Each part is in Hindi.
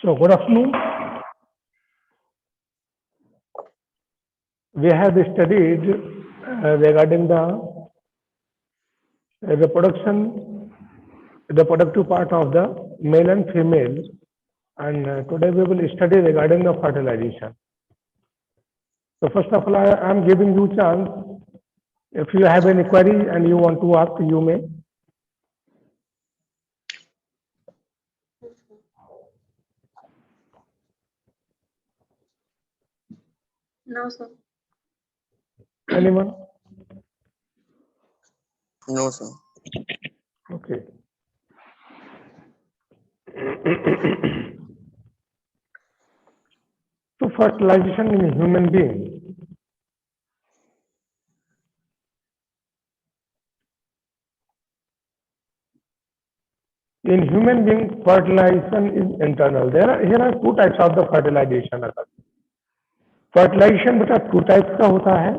So, good afternoon. We have studied regarding the reproduction, the productive part of the male and female, and today we will study regarding the fertilization. So, first of all, I am giving you chance. If you have any query and you want to ask, you may. No, sir. Anyone? No, sir. Okay. So, fertilization in human being. In human being, fertilization is internal. Here are two types of the fertilization. Fertilization बेटा टू टाइप्स का होता है.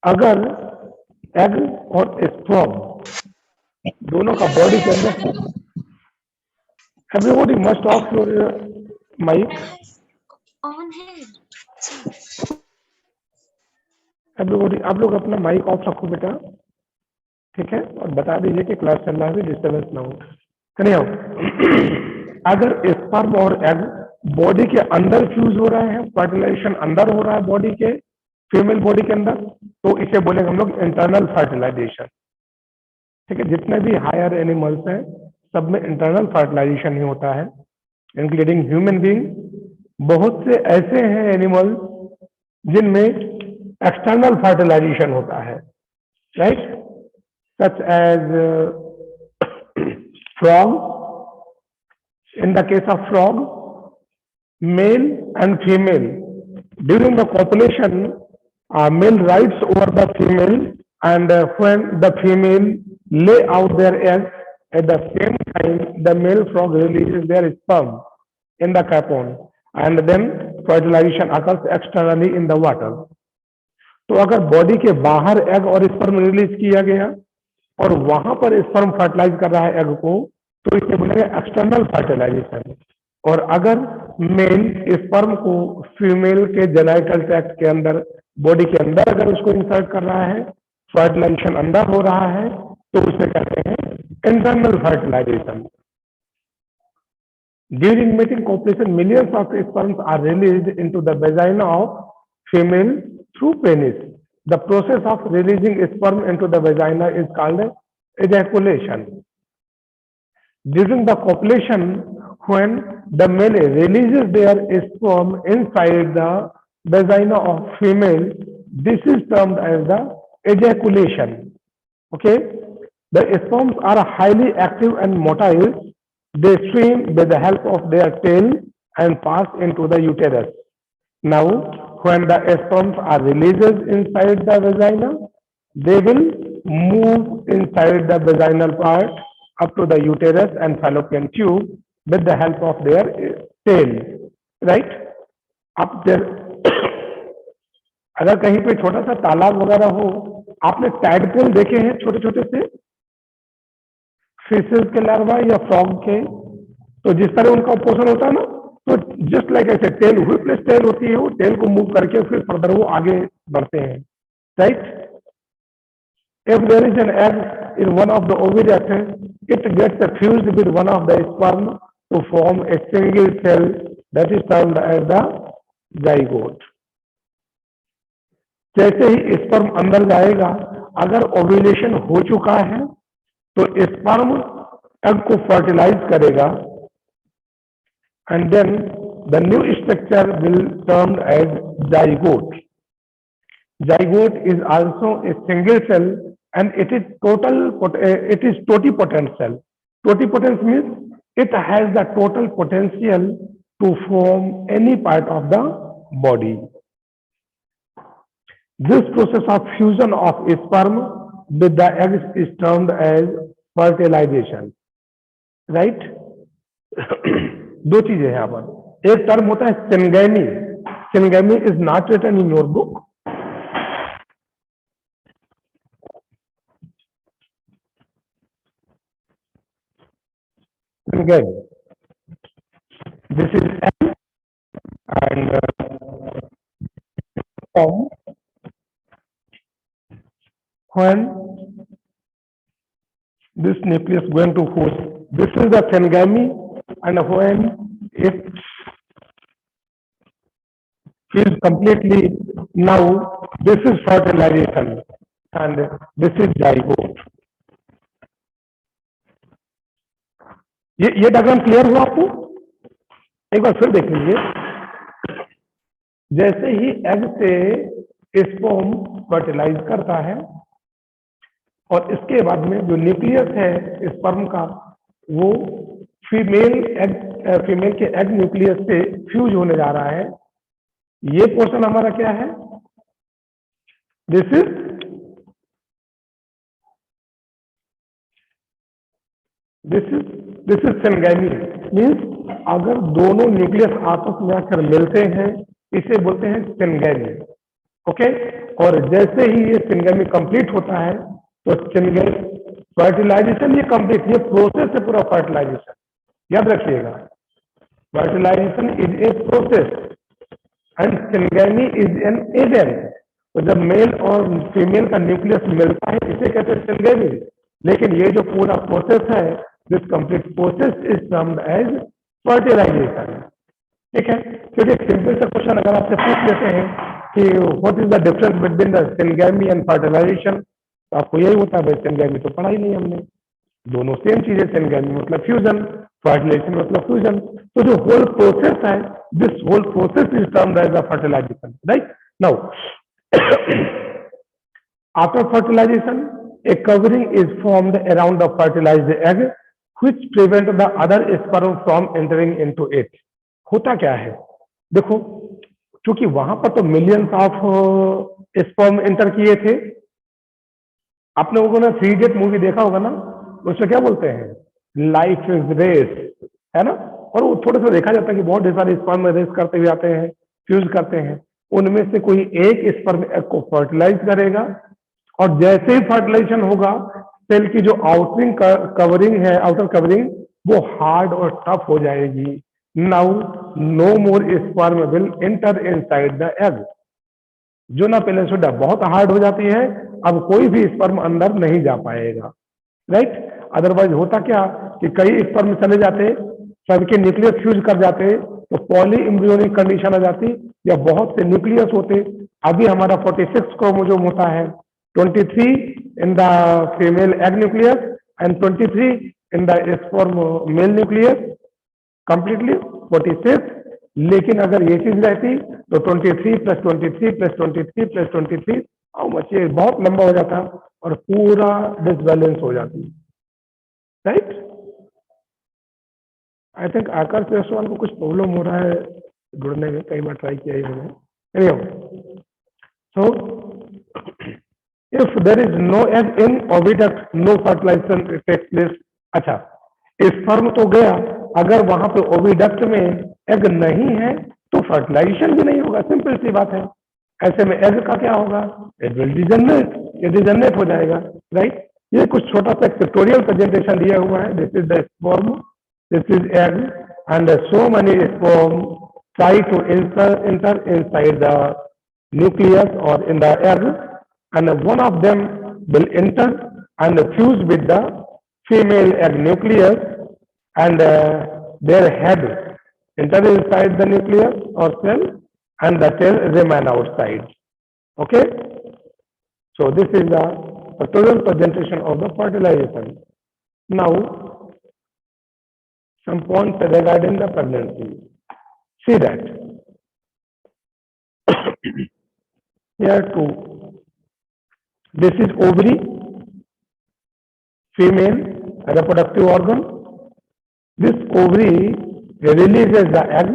अगर एग और स्पर्म दोनों का बॉडी के अंदर, everybody must off your mic on है. एवरीबॉडी आप लोग अपना माइक ऑफ रखो बेटा, ठीक है, और बता दीजिए कि क्लास चल रहा है, डिस्टर्बेंस ना हो. नहीं हो. अगर स्पर्म और एग बॉडी के अंदर फ्यूज हो रहे हैं, फर्टिलाइजेशन अंदर हो रहा है बॉडी के, फीमेल बॉडी के अंदर, तो इसे बोलेंगे हम लोग इंटरनल फर्टिलाइजेशन. ठीक है. जितने भी हायर एनिमल्स हैं सब में इंटरनल फर्टिलाइजेशन ही होता है, इंक्लूडिंग ह्यूमन बीइंग. बहुत से ऐसे हैं एनिमल्स जिनमें एक्सटर्नल फर्टिलाइजेशन होता है, right, such as frog. In the case of frog, male and female, during the copulation, male rides over the female, and when the female lay out their eggs, at the same time the male frog releases their sperm in the capon, and then fertilization occurs externally in the water. तो अगर बॉडी के बाहर एग और स्पर्म रिलीज किया गया और वहां पर स्पर्म फर्टिलाइज कर रहा है एग को, तो इसे बोलेंगे एक्सटर्नल फर्टिलाइजेशन. और अगर मेल स्पर्म को फीमेल के जेनाइटल ट्रैक्ट के अंदर, बॉडी के अंदर अगर उसको इंसर्ट कर रहा है, फर्टिलाइजेशन अंदर हो रहा है, तो उसे कहते हैं internal fertilization. During mating copulation millions of sperms are released into the vagina of female through penis. The process of releasing sperm into the vagina is called ejaculation. During the copulation, when the male releases their sperm inside the vagina of female, this is termed as the ejaculation. Okay, the sperms are highly active and motile. They swim with the help of their tail and pass into the uterus. Now, when the sperms are released inside the vagina, they will move inside the vaginal part up to the uterus and fallopian tube with the help of their tail, right? अब अगर कहीं पे छोटा सा तालाब वगैरह हो, आपने टैडपोल देखे हैं छोटे छोटे से फिशेस के लार्वा या फ्रॉग के, तो जिस तरह उनका पोषण होता है ना, तो जस्ट लाइक ऐसे टेल व्हिपलेस टेल होती है, वो टेल को मूव करके फिर फर्दर वो आगे बढ़ते हैं, right. If there is an egg in one of the oviduct, it gets fused with one of the sperm to form a single cell that is termed as the zygote. जैसे ही स्पर्म अंदर जाएगा, अगर ओव्यूलेशन हो चुका है तो स्पर्म एग को फर्टिलाइज करेगा, and then the new structure will termed as zygote. Zygote is also a single cell and it is totipotent cell. Totipotent means it has the total potential to form any part of the body. This process of fusion of sperm with the eggs is termed as fertilization, right? दो चीजें हैं यहाँ पर. एक टर्म होता है syngamy. Syngamy is not written in your book. this is L, and form when this nucleus going to host. This is the syngamy, and when it feels completely, now this is fertilization and this is zygote. ये डायग्राम क्लियर हुआ आपको? एक बार फिर देख लीजिए। जैसे ही एग से स्पर्म फर्टिलाइज करता है और इसके बाद में जो न्यूक्लियस है स्पर्म का, वो फीमेल के एग न्यूक्लियस से फ्यूज होने जा रहा है। ये पोर्शन हमारा क्या है? This is syngamy. मीन्स अगर दोनों न्यूक्लियस आपस में आकर मिलते हैं, इसे बोलते हैं सिंगैमी। ओके, और जैसे ही ये सिंगैमी कंप्लीट होता है तो फर्टिलाइजेशन ये कंप्लीट, ये प्रोसेस है पूरा फर्टिलाइजेशन, याद रखिएगा। Fertilization is a process and syngamy is an agent. तो जब मेल और फीमेल का न्यूक्लियस मिलता है इसे कहते हैं सिंगैमी। लेकिन ये जो पूरा प्रोसेस है, this complete process is termed as fertilization. ठीक है, क्योंकि एक सिंपल सा क्वेश्चन अगर आपसे पूछ लेते हैं कि what is the difference between the syngamy and fertilization, तो आपको यही होता है, भाई सिंगैमी तो पढ़ा ही नहीं हमने, दोनों सेम चीजें। सिंगैमी मतलब फ्यूजन, फर्टिलाइजेशन मतलब फ्यूजन। तो जो होल प्रोसेस है, this whole process is termed as a fertilization, right? Now after fertilization, a covering is formed around the fertilized egg which prevent the other sperm from entering into it. होता क्या है? देखो, क्योंकि वहां पर तो मिलियंस ऑफ स्पर्म एंटर किए थे। आपने लोगों ने 3 इडियट मूवी देखा होगा ना, उसमें क्या बोलते हैं? लाइफ इज रेस, है ना? और वो थोड़ा सा देखा जाता है कि बहुत ढेर सारे स्पर्म रेस करते हुए आते हैं, फ्यूज करते हैं। उनमें से कोई एक स्पर्म एग को फर्टिलाइज करेगा, और जैसे ही फर्टिलाइजेशन होगा, सेल की जो आउटरिंग कवरिंग है, आउटर कवरिंग, वो हार्ड और टफ हो जाएगी। Now no more sperm will enter inside the egg. जो ना पहले से बहुत हार्ड हो जाती है, अब कोई भी स्पर्म अंदर नहीं जा पाएगा, राइट? अदरवाइज होता क्या कि कई स्पर्म चले जाते, सबके न्यूक्लियस फ्यूज कर जाते, तो पॉली एम्ब्रियोनिक कंडीशन आ जाती, या बहुत से न्यूक्लियस होते। अभी हमारा 46 क्रोमोसोम होता है, 23 in the female egg nucleus and 23 in the sperm male nucleus, completely 46। लेकिन अगर ये चीज रहती तो 23 + 23 + 23 + 23 हाउ मच, ये बहुत लंबा हो जाता और पूरा डिसबैलेंस हो जाती, राइट? आई थिंक आकाश जायसवाल को कुछ प्रॉब्लम हो रहा है जुड़ने में, कई बार ट्राई किया ही मैंने। सो if there is no egg in oviduct, no fertilization takes place। अच्छा, स्पर्म तो गया, अगर वहां पे ओविडक्ट में एग नहीं है तो फर्टिलाइजेशन भी नहीं होगा, सिंपल सी बात है। ऐसे में एग का क्या होगा? इट विल डिजनरेट, ये डिजनरेट हो जाएगा, राइट? ये कुछ छोटा सा पिक्टोरियल प्रेजेंटेशन दिया हुआ है। This is the sperm, this is egg, and so many sperm try to enter inside the nucleus or in the egg, and one of them will enter and fuse with the female egg nucleus, and their head enter inside the nucleus or cell, and the tail remain outside. Okay, so this is the pictorial presentation of the fertilization. Now some points regarding the pregnancy. See that here too, this is ovary, female reproductive organ. This ovary releases the egg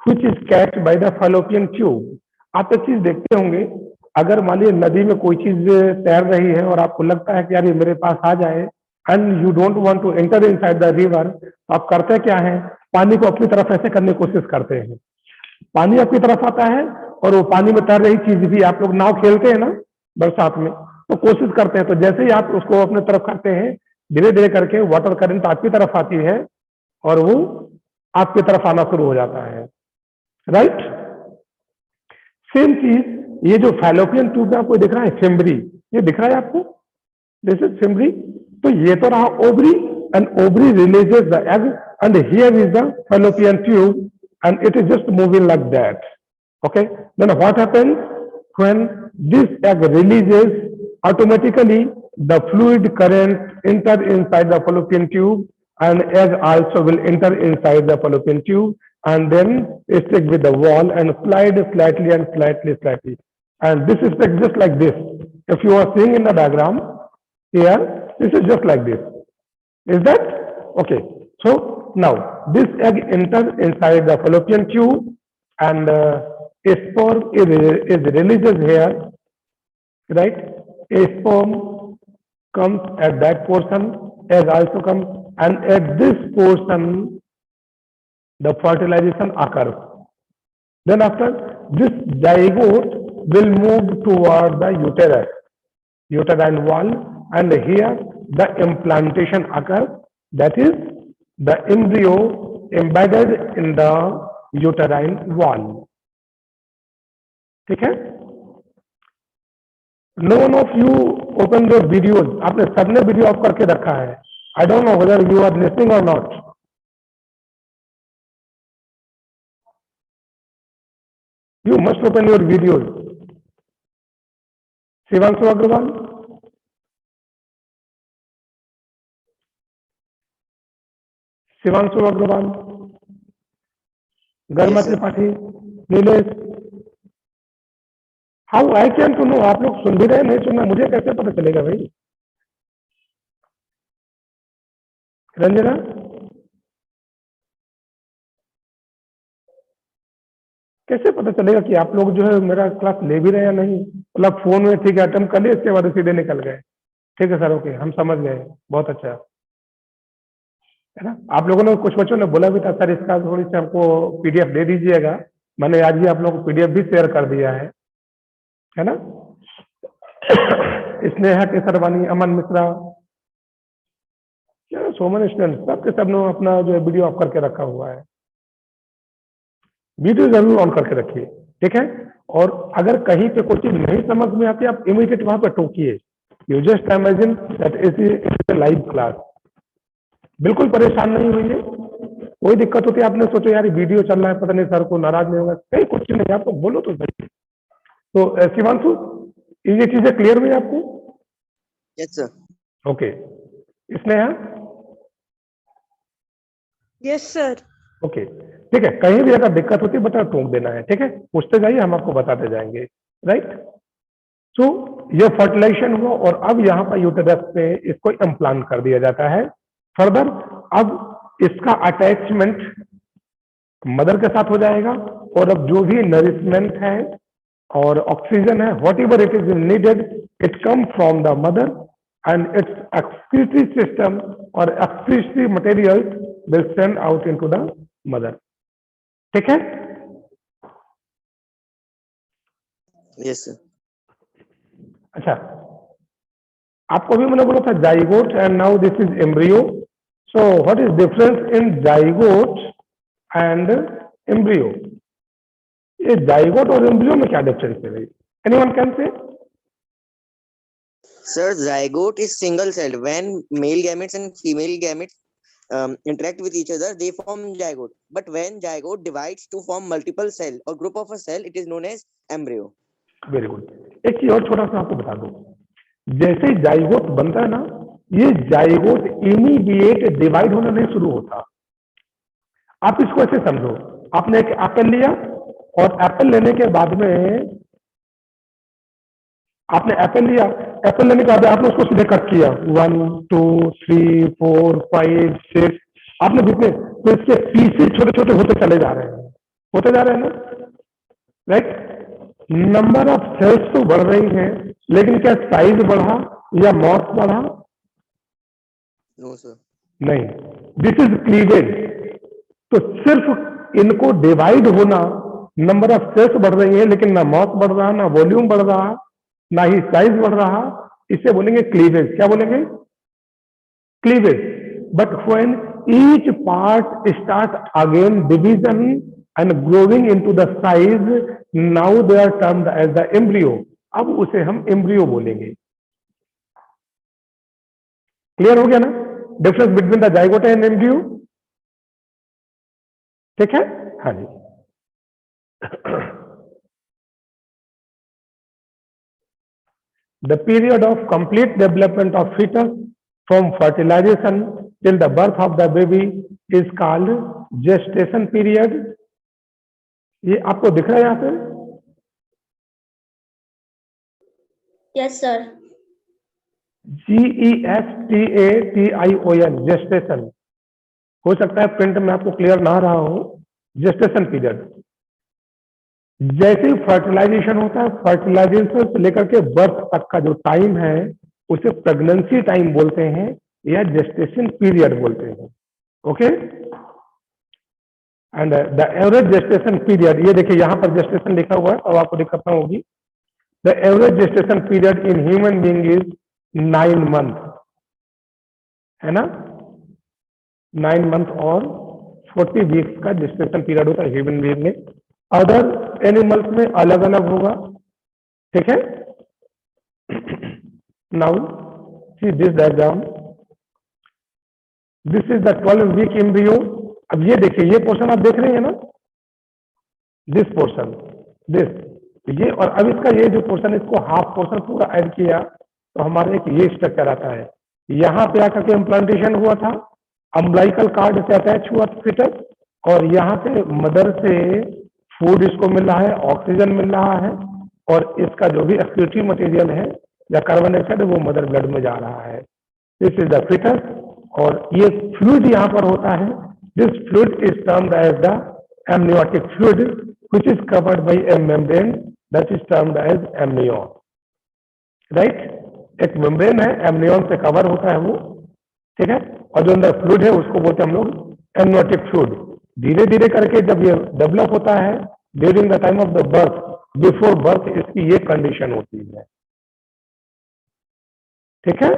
which is catched by the fallopian tube. आप एक चीज देखते होंगे, अगर मान लीजिए नदी में कोई चीज तैर रही है और आपको लगता है कि यार ये मेरे पास आ जाए, and you don't want to enter inside the river, आप करते क्या है? पानी को अपनी तरफ ऐसे करने की कोशिश करते हैं। पानी आपकी तरफ आता है और वो पानी में तैर रही चीज भी, आप लोग नाव खेलते हैं ना बरसात में, तो कोशिश करते हैं, तो जैसे ही आप उसको अपने तरफ करते हैं, धीरे धीरे करके वाटर करंट आपकी तरफ आती है और वो आपकी तरफ आना शुरू हो जाता है, राइट। सेम चीज ये जो फैलोपियन ट्यूब में आपको दिख रहा है फिम्बरी, ये दिख रहा है आपको, दिस इज फिम्बरी। तो ये तो रहा ovary, and ovary releases the egg, and here is the fallopian tube, and it is just moving like that, okay. Then what happens when this egg releases, automatically the fluid current enter inside the fallopian tube, and egg also will enter inside the fallopian tube, and then stick with the wall and slide slightly and slightly, and this is like just like this. If you are seeing in the diagram here, this is just like this. Is that okay? So now this egg enters inside the fallopian tube, and a sperm is releases here, right? A sperm comes at that portion, egg also comes, and at this portion the fertilization occurs. Then after, this zygote will move toward the uterus, uterine wall, and here the implantation occurs, that is the embryo embedded in the uterine wall. ठीक है? No one of you open your videos. आपने सबने वीडियो ऑफ करके रखा है. I don't know whether you are listening or not. You must open your videos. Shivanshu Agarwal, Shivanshu Agarwal, गर्मा Tripathi, Nilesh. How I can to know? आप लोग सुन भी रहे, नहीं सुनना, मुझे कैसे पता चलेगा भाई? रंजना, कैसे पता चलेगा कि आप लोग जो है मेरा क्लास ले भी रहे हैं या नहीं? मतलब फोन में ठीक है अटेम्प्ट कर लिए, इसके बाद सीधे निकल गए. ठीक है सर, ओके, हम समझ गए, बहुत अच्छा है ना. आप लोगों ने, कुछ बच्चों ने बोला भी था सर इसका थोड़ी सी हमको पीडीएफ दे दीजिएगा. मैंने आज ही आप लोगों को पीडीएफ भी शेयर कर दिया है ना. स्नेहा केसरवानी, अमन मिश्रा, सोमन स्टूडेंट, सबके सब ने अपना जो है वीडियो ऑफ करके रखा हुआ है. वीडियो जरूर ऑन करके रखिए, ठीक है. और अगर कहीं पे कोई चीज नहीं समझ में आती, आप इमीडिएट वहां पर टोकिए. You just imagine that is live class. बिल्कुल परेशान नहीं होइए. कोई दिक्कत होती है, आपने सोचो यार वीडियो चल रहा है, पता नहीं सर को नाराज नहीं होगा, कहीं कुछ नहीं, आपको बोलो तो सही. तो शिवांशु, ये चीजें क्लियर हुई आपको? Yes sir. Okay. Sneha? Yes sir. Okay, ठीक है. कहीं भी अगर दिक्कत होती है बता, टोक देना है, ठीक है. पूछते जाइए, हम आपको बताते जाएंगे, राइट. सो ये फर्टिलाइजेशन हुआ, और अब यहाँ पर यूटेरस पे इसको इम्प्लांट कर दिया जाता है. फर्दर अब इसका अटैचमेंट मदर के साथ हो जाएगा, और अब जो भी नरिशमेंट है और ऑक्सीजन है, whatever it is needed, it come from the mother, and its excretory system और excretory material will send out into the mother. ठीक है? Yes sir. अच्छा, आपको भी मैंने बोला था zygote, and now this is embryo. So what is difference in zygote and embryo? ये जाइगोट और एम्ब्रियो में क्या डिफरेंस है भाई? Anyone can say? Sir, zygote is single celled. When male gametes and female gametes interact with each other, they form zygote. But when zygote divides to form multiple cell or group of a cell, it is known as embryo. Very good. एक चीज और छोटा सा आपको बता दूं, जैसे जाइगोट बनता है ना, ये जाइगोट इमीडिएट डिवाइड होना नहीं शुरू होता. आप इसको ऐसे समझो, आपने एक एप्पल लिया, और एप्पल लेने के बाद में आपने एप्पल लिया, एप्पल लेने के बाद आपने उसको सीधे कट किया, 1 2 3 4 5 6, आपने जितने, तो इसके पीसेस छोटे छोटे होते चले जा रहे हैं, होते जा रहे हैं ना, राइट. नंबर ऑफ सेल्स तो बढ़ रही हैं, लेकिन क्या साइज बढ़ा या मॉस बढ़ा? No sir. नहीं. This is cleavage. तो सिर्फ इनको डिवाइड होना, नंबर ऑफ सेल्स बढ़ रही है, लेकिन ना मॉस बढ़ रहा, ना वॉल्यूम बढ़ रहा, ना ही साइज बढ़ रहा, इसे बोलेंगे क्लीवेज. क्या बोलेंगे? Cleavage. But when each part start again division and growing into the size. Now they are termed as the embryo. अब उसे हम embryo बोलेंगे. क्लियर हो गया ना difference between the zygote and embryo? ठीक है, हाँ जी. The period of complete development of fetus from fertilization till the birth of the baby is called gestation period. ये आपको दिख रहा है यहाँ पे? Yes, sir. GESTATION gestation. हो सकता है प्रिंट में आपको क्लियर ना रहा हो. जेस्टेशन पीरियड, जैसे फर्टिलाइजेशन होता है, फर्टिलाइजेशन से लेकर के बर्थ तक का जो टाइम है उसे प्रेगनेंसी टाइम बोलते हैं या जेस्टेशन पीरियड बोलते हैं. Okay, and the average gestation period, ये देखिए यहाँ पर जेस्टेशन लिखा हुआ है, अब आपको दिक्कत ना होगी. The average gestation period in human being is 9 month, है ना. 9 month और 40 वीक्स का जेस्टेशन पीरियड होता है ह्यूमन बीइंग में. अदर एनिमल्स में अलग अलग होगा. ठीक है. Now see this diagram, this is the 12 week embryo. अब ये देखिए, ये पोर्शन आप देख रहे हैं ना, दिस पोर्शन, दिस, ये, और अब इसका ये जो पोर्शन, इसको हाफ पोर्शन पूरा ऐड किया तो हमारे एक ये स्ट्रक्चर आता है. यहाँ पे आकर के इम्प्लांटेशन हुआ था, अम्बलाइकल कार्ड से अटैच हुआ फिटस, और यहाँ पे मदर से फूड इसको मिल रहा है, ऑक्सीजन मिल रहा है, और इसका जो भी एक्सक्रीटरी मटेरियल है या कार्बन डाइऑक्साइड वो मदर ब्लड में जा रहा है. दिस इज द फिटस, और ये फ्लूइड यहाँ पर होता है. This fluid is termed as the amniotic fluid which is covered by a membrane that is termed as amnion. Right, एक मेम्ब्रेन है, एमनियोन से कवर होता है वो. ठीक है, और जो अंदर फ्लूइड है उसको बोलते हैं हम लोग एमनियोटिक फ्लूइड. धीरे धीरे करके जब ये डेवलप होता है during the time of the birth, before birth इसकी ये कंडीशन होती है. ठीक है.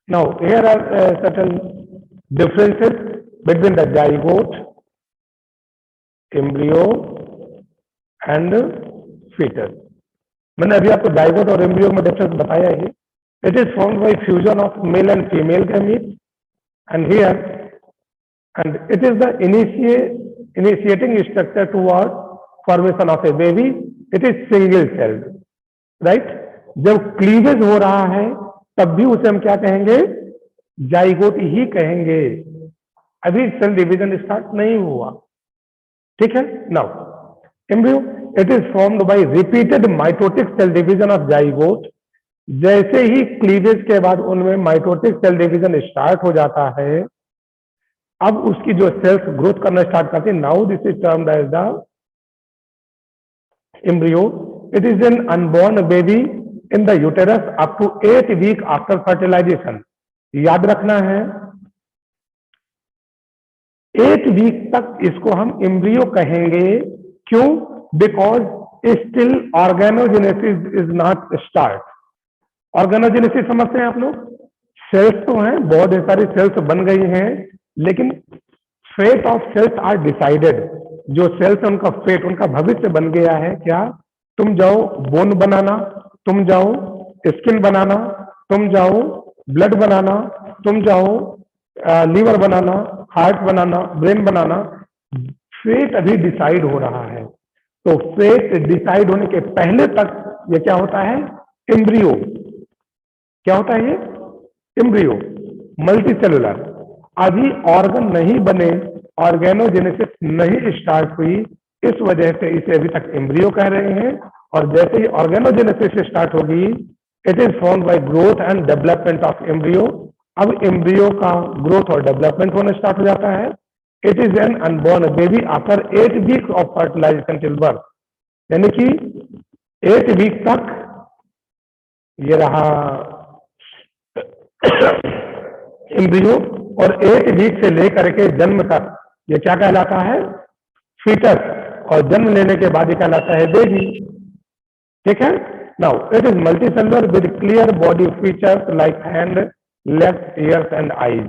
Now here are certain differences between the zygote, embryo and foetus. मैंने अभी आपको जाइगोट और एम्ब्रियो में डिफरेंस बताया है. It is formed bye fusion of male and female gametes, and here and it is the initiating structure toward formation of a baby. It is single celled, right? जब क्लीवेज हो रहा है तब भी उसे हम क्या कहेंगे? जाइगोट ही कहेंगे. अभी सेल डिवीजन स्टार्ट नहीं हुआ. ठीक है. Now embryo, it is formed by repeated mitotic cell division of zygote. जैसे ही क्लीवेज के बाद उनमें माइटोटिक सेल डिवीजन स्टार्ट हो जाता है, अब उसकी जो सेल्स ग्रोथ करना स्टार्ट करती है. Now this is termed as the embryo. It is an unborn baby in the uterus up to 8 week after fertilization. याद रखना है 8 वीक तक इसको हम एम्ब्रियो कहेंगे. क्यों? Because still organogenesis is not start. Organogenesis समझते हैं आप लोग? सेल्स तो हैं, बहुत सारी सेल्स बन गई हैं, लेकिन fate of cells are decided. जो सेल्स उनका फेट, उनका भविष्य बन गया है. क्या? तुम जाओ बोन बनाना, तुम जाओ स्किन बनाना, तुम जाओ ब्लड बनाना, तुम जाओ लीवर बनाना, हार्ट बनाना, ब्रेन बनाना. फेट अभी डिसाइड हो रहा है. तो फेट डिसाइड होने के पहले तक ये क्या होता है? एम्ब्रियो. क्या होता है ये? Embryo, multicellular. अभी ऑर्गन नहीं बने, ऑर्गेनोजेनेसिस नहीं स्टार्ट हुई, इस वजह से इसे अभी तक एम्ब्रियो कह रहे हैं. और जैसे ही ऑर्गेनोजेनेसिस स्टार्ट होगी, it is formed by growth and development of embryo. अब एम्ब्रियो का ग्रोथ और डेवलपमेंट होना स्टार्ट हो जाता है. It is an unborn baby after 8 weeks of fertilization till birth. यानी कि 8 वीक तक ये रहा एम्ब्रियो, और 8 वीक से लेकर के जन्म तक ये क्या कहलाता है? फीटस. और जन्म लेने के बाद ये कहलाता है बेबी. ठीक है. Now it is multicellular with clear body features like hand, legs, ears and eyes.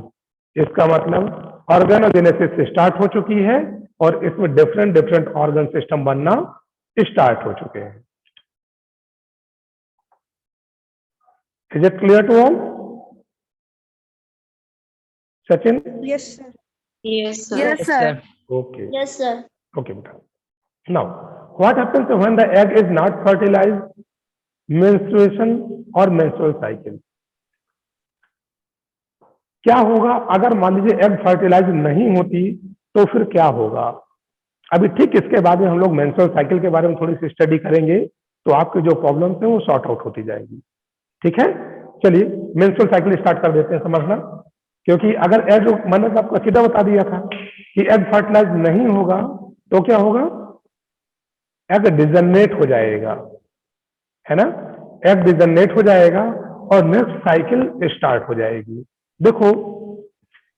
इसका मतलब ऑर्गेनोजेनेसिस स्टार्ट हो चुकी है और इसमें डिफरेंट डिफरेंट ऑर्गन सिस्टम बनना स्टार्ट हो चुके हैं। Is it clear to all? Sachin? Yes, sir. Yes, sir. Yes, sir. Okay Yes, sir. Okay बेटा। Now what happens when the egg is not fertilized? Menstruation और मेंस्ट्रुअल साइकिल। क्या होगा अगर मान लीजिए एग फर्टिलाइज नहीं होती तो फिर क्या होगा? अभी ठीक इसके बाद में हम लोग मेंस्ट्रुअल साइकिल के बारे में थोड़ी सी स्टडी करेंगे, तो आपके जो प्रॉब्लम्स हैं वो सॉर्ट आउट होती जाएगी। ठीक है, चलिए मेंस्ट्रुअल साइकिल स्टार्ट कर देते हैं समझना। क्योंकि अगर एग, मैंने तो आपको सीधा बता दिया था कि एग फर्टिलाइज नहीं होगा तो क्या होगा? एग डिजनरेट हो जाएगा, है ना? एग डिजनरेट हो जाएगा और नेक्स्ट साइकिल स्टार्ट हो जाएगी। देखो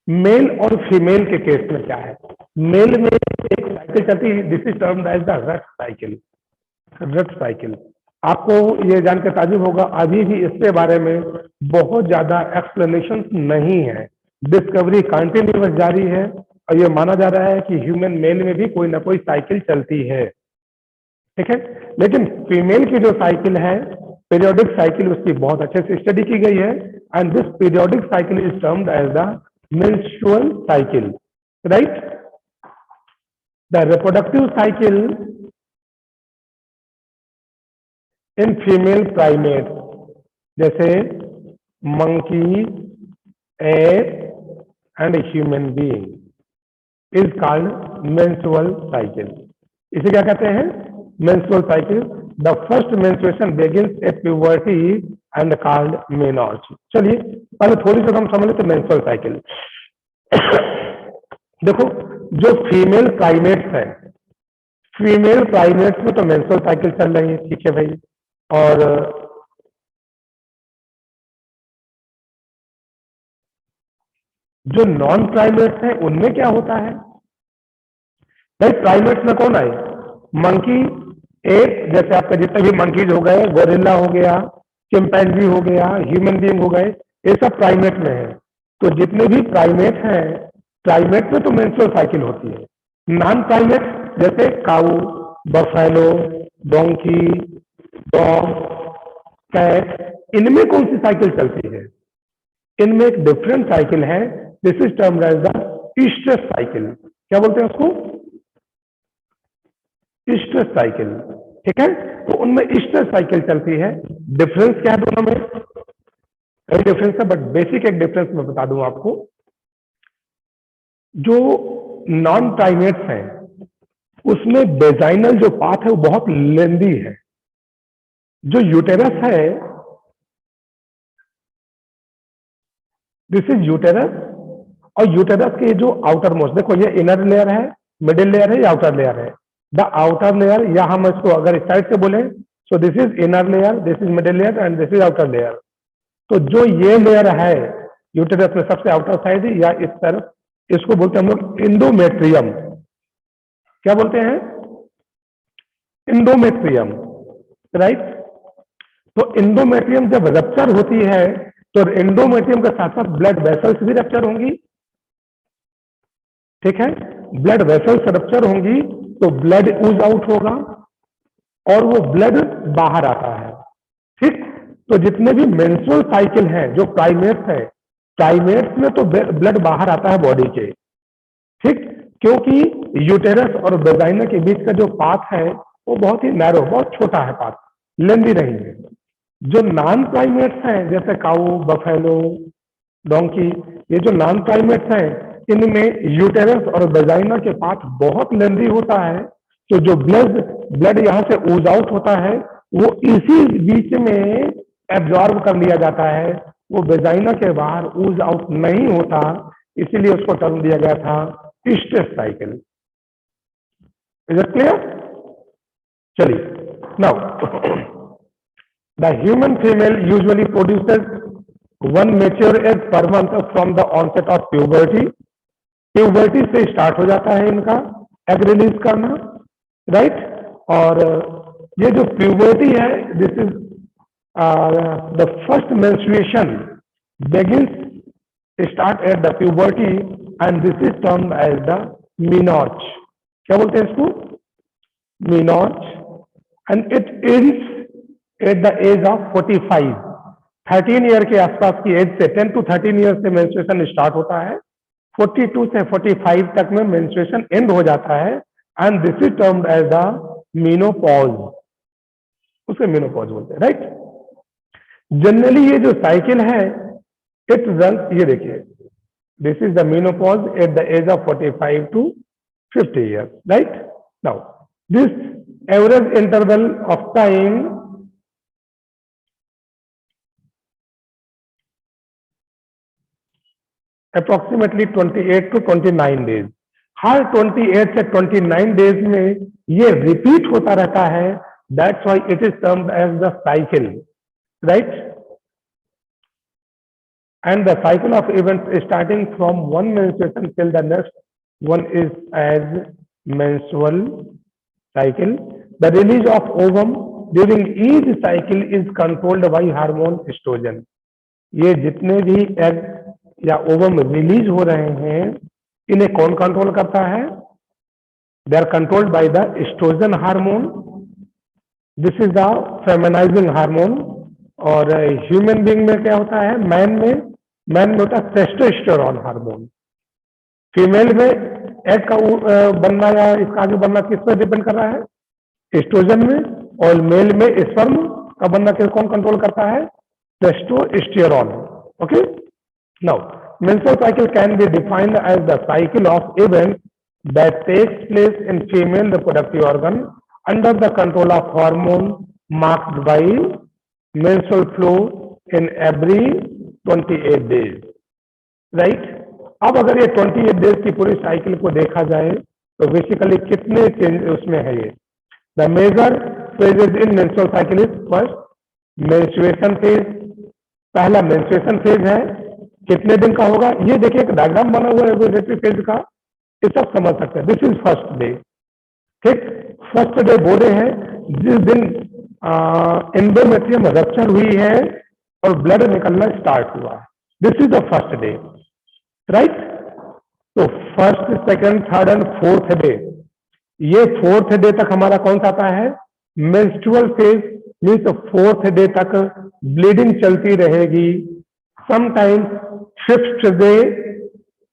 मेल और फीमेल के केस में क्या है, मेल में एक साइकिल चलती है, this is termed as the rut cycle. Rut cycle आपको ये जानकर ताजुब होगा, अभी भी इसके बारे में बहुत ज्यादा एक्सप्लेनेशन नहीं है। डिस्कवरी कंटिन्यूअस जारी है और ये माना जा रहा है कि ह्यूमन मेल में भी कोई ना कोई साइकिल चलती है। ठीक है, लेकिन फीमेल की जो साइकिल है, पीरियोडिक साइकिल, उसकी बहुत अच्छे से स्टडी की गई है and this periodic cycle is termed as the menstrual cycle, right? The reproductive cycle in female primate जैसे monkey, ape and human being is called menstrual cycle. इसे क्या कहते हैं? Menstrual cycle. The first menstruation begins at puberty and called menarche. चलिए पहले थोड़ी सी हम समझ लेते मेंस्ट्रुअल साइकिल। देखो जो फीमेल प्राइमेट्स हैं, फीमेल प्राइमेट्स में तो मेंस्ट्रुअल साइकिल चल रही है, ठीक है भाई। और जो नॉन प्राइमेट्स हैं उनमें क्या होता है भाई? प्राइमेट्स में कौन आए? मंकी, एप, जैसे आपके जितने भी मंकीज हो गए, गोरिल्ला हो गया, चिंपैंजी हो गया, ह्यूमन बीइंग हो गए, ये सब प्राइमेट में है। तो जितने भी प्राइमेट हैं, प्राइमेट में तो मेंस्ट्रुअल साइकिल होती है। नॉन प्राइमेट जैसे cow, buffalo, donkey, dog, cat, इनमें कौन सी साइकिल चलती है? इनमें एक डिफरेंट साइकिल है, this is termed as the oestrus cycle. क्या बोलते हैं उसको? Oestrus cycle. ठीक है, तो उनमें ईस्ट्रस साइकिल चलती है। डिफरेंस क्या है दोनों में? कई डिफरेंस है, बट बेसिक एक डिफरेंस मैं बता दूं आपको। जो नॉन प्राइमेट्स हैं उसमें बेजाइनल जो पाथ है वो बहुत लेंदी है। जो यूटेरस है, दिस इज यूटेरस, और यूटेरस के जो आउटर मोस्ट, देखो ये इनर लेयर है, मिडिल लेयर है या आउटर लेयर है? द आउटर लेयर, या हम इसको अगर इस साइड से बोले, so this is inner layer, this is middle layer and this is outer layer. तो जो ये लेयर है यूटेरस में सबसे आउटर साइड या इस तरफ, इसको बोलते हैं हम लोग इंडोमेट्रियम। क्या बोलते हैं? Endometrium, right? तो इंडोमेट्रियम जब रप्चर होती है तो इंडोमेट्रियम के साथ साथ ब्लड वेसल्स भी रप्चर होंगी। ठीक है, ब्लड वेसल्स रप्चर होंगी तो ब्लड ऊज आउट होगा और वो ब्लड बाहर आता है। ठीक, तो जितने भी मेंस्ट्रुअल साइकिल हैं जो प्राइमेट्स हैं, प्राइमेट्स में तो ब्लड बाहर आता है बॉडी के। ठीक, क्योंकि यूटेरस और वेजाइना के बीच का जो पाथ है वो बहुत ही नैरो, बहुत छोटा है पाथ, लेंदी नहीं है। जो नॉन प्राइमेट्स हैं जैसे काऊ, बफेलो, डोंकी, ये जो नॉन प्राइमेट्स हैं इनमें यूटेरस और वेजाइना के पाथ बहुत लेंदी होता है। तो जो ब्लड यहाँ से ऊज आउट होता है वो इसी बीच में एब्जॉर्ब कर लिया जाता है, वो वेजाइना के बाहर ऊज आउट नहीं होता, इसीलिए उसको टर्म दिया गया था oestrus cycle. Is it clear? चलिए, now the human female usually produces one mature egg per month from the onset of puberty. Puberty से स्टार्ट हो जाता है इनका एग रिलीज करना, राइट? और ये जो प्यूबर्टी है, this is the first menstruation begins start at the puberty and this is termed as the menarche. क्या बोलते हैं इसको? menarche. And it ends at the age of 45. 13 year के आसपास की एज से 10 to 13 ईयर से मेंस्ट्रुएशन स्टार्ट होता है, 42 से 45 तक में मेंस्ट्रुएशन एंड हो जाता है and this is termed as the menopause. उसे मेनोपॉज बोलते हैं, राइट. जनरली ये जो साइकिल है इट रन, ये देखिए, this is the menopause at the age of 45 to 50 years, right? Now, this average interval of time approximately 28 to 29 days. हर 28 से 29 days में ये रिपीट होता रहता है. That's why it is termed as the cycle, right? And the cycle of events starting from one menstruation till the next one is as menstrual cycle. The release of ovum during each cycle is controlled by hormone estrogen. ये जितने भी एग या ओवम रिलीज हो रहे हैं इन्हें कौन कंट्रोल करता है? They are controlled by the oestrogen hormone. This is the feminising hormone. और ह्यूमन बीइंग में क्या होता है? मैन में होता है टेस्टोस्टेरोन हार्मोन. फीमेल में एग का बनना या इसका आगे बनना किस पर डिपेंड कर रहा है? एस्ट्रोजन में. और मेल में स्पर्म का बनना कौन कंट्रोल करता है? Testosterone. Okay. Now, menstrual cycle can be defined as the cycle of events that takes place in female reproductive organ under the control of hormone marked by menstrual flow in every 28 days. Right? अब अगर ये 28 days की पूरी साइकिल को देखा जाए तो बेसिकली कितने चेंज उसमें है ये? The major phases in menstrual cycle is first menstruation phase. पहला menstruation phase है, कितने दिन का होगा? ये देखिए एक डायग्राम बना हुआ है ओव्यूलेटरी फेज का, ये सब समझ सकते हैं. This is first day. ठीक, फर्स्ट डे बोले हैं जिस दिन एंडोमेट्रियम रप्चर हुई है और ब्लड निकलना स्टार्ट हुआ. This is the first day, right. तो first, second, third and fourth day, ये फोर्थ डे तक हमारा कौन सा आता है? Menstrual phase. Means fourth day तक ब्लीडिंग चलती रहेगी. समटाइम्स फिफ्थ डे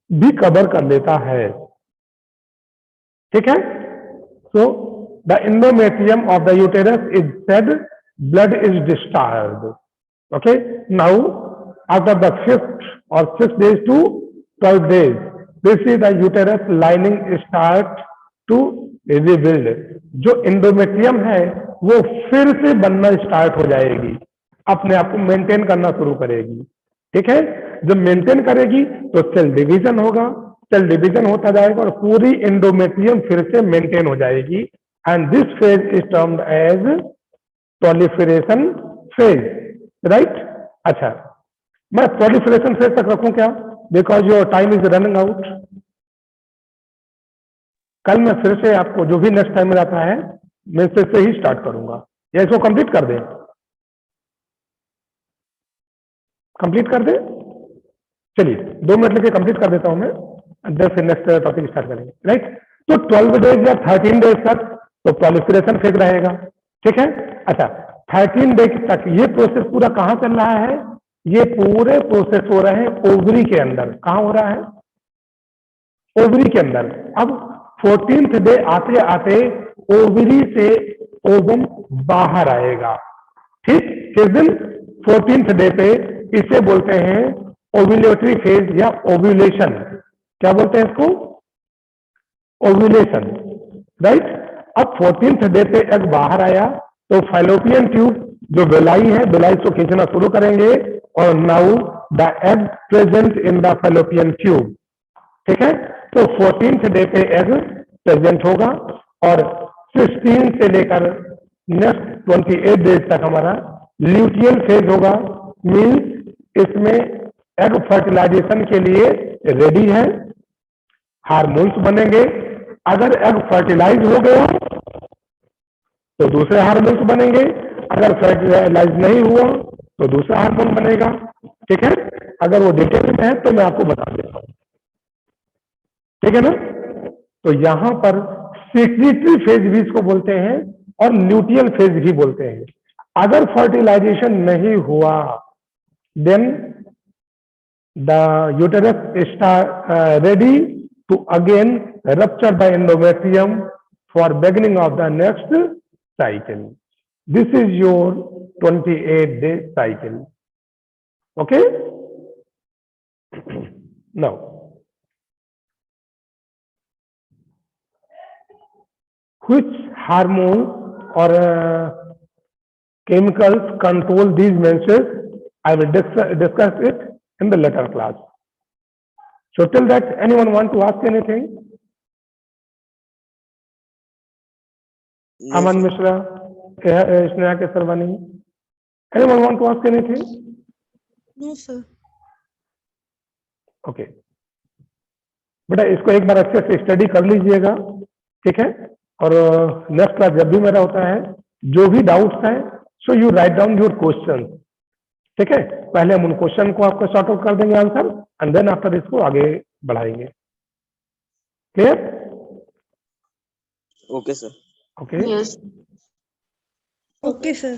भी कवर कर लेता है. ठीक है. So the endometrium of the uterus is shed, blood is discharge. Okay. Now after the fifth और 6 days to 12 days, this is the uterus lining start to rebuild. जो एंडोमेट्रियम है वो फिर से बनना स्टार्ट हो जाएगी, अपने आप को मेंटेन करना शुरू करेगी. ठीक है. जब मेंटेन करेगी तो सेल डिवीजन होगा, सेल डिवीजन होता जाएगा और पूरी एंडोमेट्रियम फिर से मेंटेन हो जाएगी. And this phase is termed as proliferation phase, right. अच्छा, मैं प्रोलिफरेशन फेज तक रखूं क्या? Because your time is running out. कल मैं फिर से आपको जो भी नेक्स्ट टाइम में आता है मैं इससे ही स्टार्ट करूंगा, या इसको कंप्लीट कर दें? कंप्लीट कर दे. चलिए 2 मिनट लेके कंप्लीट कर देता हूं मैं, फिर नेक्स्ट टॉपिक स्टार्ट करेंगे, राइट. तो 12 डेज या 13 डेज तक तो प्रोलिफरेशन फेज रहेगा. ठीक है. अच्छा, 13 डेज तक ये प्रोसेस पूरा कहां चल रहा है? ये पूरे प्रोसेस हो रहे हैं ओवरी के अंदर. कहां हो रहा है? ओवरी के अंदर. अब 14th डे आते आते ओवरी से ओवम बाहर आएगा. ठीक, किस दिन? 14th डे पे. इसे बोलते हैं ओव्यूलेटरी फेज या ओव्यूलेशन. क्या बोलते हैं इसको? Ovulation, right. अब 14th डे पे एग बाहर आया तो फैलोपियन ट्यूब जो बेलाई है, बेलाई को खींचना शुरू करेंगे और now the egg present in the fallopian tube. ठीक है. तो 14th डे पे एग प्रेजेंट होगा और 16 से लेकर नेक्स्ट 28 डेज तक हमारा ल्यूटियल फेज होगा. मीन्स इसमें एग फर्टिलाइजेशन के लिए रेडी है. हार्मोन्स बनेंगे. अगर एग फर्टिलाइज हो गया तो दूसरे हार्मोन्स बनेंगे. अगर फर्टिलाइज नहीं हुआ तो दूसरा हार्मोन बनेगा. ठीक है, अगर वो डिटेल में है तो मैं आपको बता देता हूँ, ठीक है ना। तो यहां पर सेक्रेटरी फेज भी इसको बोलते हैं और ल्यूटियल फेज भी बोलते हैं। अगर फर्टिलाइजेशन नहीं हुआ then the uterus start ready to again rupture the endometrium for beginning of the next cycle. This is your 28-day cycle. Okay? Now, which hormones or chemicals control these menses? I will discuss it in the later class. So till that, anyone want to ask anything? No, Aman sir. Mishra, Sneha Kesarwani. Anyone want to ask anything? No, sir. Okay बेटा, इसको एक बार अच्छे से स्टडी कर लीजिएगा, ठीक है। और नेक्स्ट क्लास जब भी मेरा होता है, जो भी डाउट्स हैं, so you write down your question, ठीक है। पहले हम उन क्वेश्चन को आपको सॉर्ट आउट कर देंगे आंसर, एंड देन आफ्टर इसको आगे बढ़ाएंगे। Clear? Okay, sir. Okay Yes. Okay, sir.